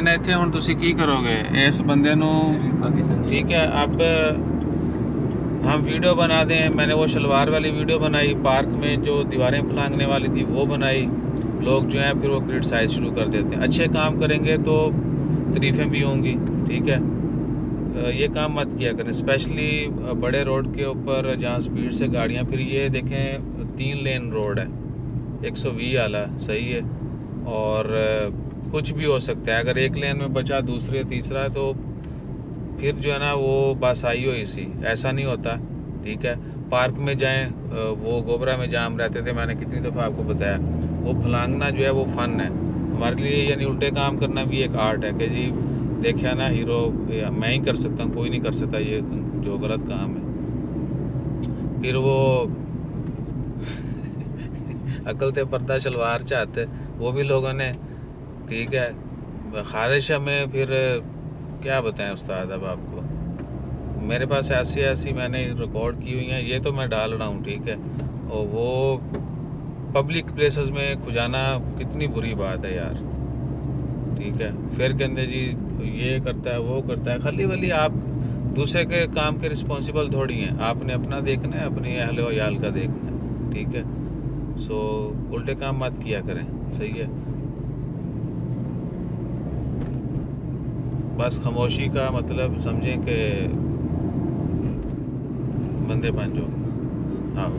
कहना इत्थे हुण तुसी की करोगे इस बंदे नू? ठीक है, अब हम वीडियो बना दें। मैंने वो शलवार वाली वीडियो बनाई, पार्क में जो दीवारें फलांगने वाली थी वो बनाई। लोग जो हैं फिर वो क्रिटिसाइज शुरू कर देते हैं। अच्छे काम करेंगे तो तारीफ़ें भी होंगी, ठीक है। ये काम मत किया करें, स्पेशली बड़े रोड के ऊपर जहाँ स्पीड से गाड़ियाँ। फिर ये देखें 3 लेन रोड है, 120 वाला, सही है। और कुछ भी हो सकता है, अगर एक लेन में बचा दूसरे तीसरा तो फिर जो है ना वो बस आई हो इसी, ऐसा नहीं होता, ठीक है। पार्क में जाएं, वो गोबरा में जाम रहते थे, मैंने कितनी दफ़ा आपको बताया। वो फलांगना जो है वो फ़न है हमारे लिए, यानी उल्टे काम करना भी एक आर्ट है कि जी देखा ना हीरो मैं ही कर सकता हूँ, कोई नहीं कर सकता ये जो गलत काम है। फिर वो अकल ते पर्दा शलवार चाहते वो भी लोगों ने, ठीक है। खारिश हमें फिर क्या बताएं उस्ताद, अब आपको मेरे पास ऐसी ऐसी मैंने रिकॉर्ड की हुई हैं, ये तो मैं डाल रहा हूँ, ठीक है। और वो पब्लिक प्लेसेस में खुजाना कितनी बुरी बात है यार, ठीक है। फिर कहते जी ये करता है वो करता है, खाली वाली आप दूसरे के काम के रिस्पॉन्सिबल थोड़ी हैं, आपने अपना देखना है, अपने अहले व याल का देखना है, ठीक है। सो उल्टे काम मत किया करें, सही है। बस खामोशी का मतलब समझें कि बंदे बन जाओ। हाँ।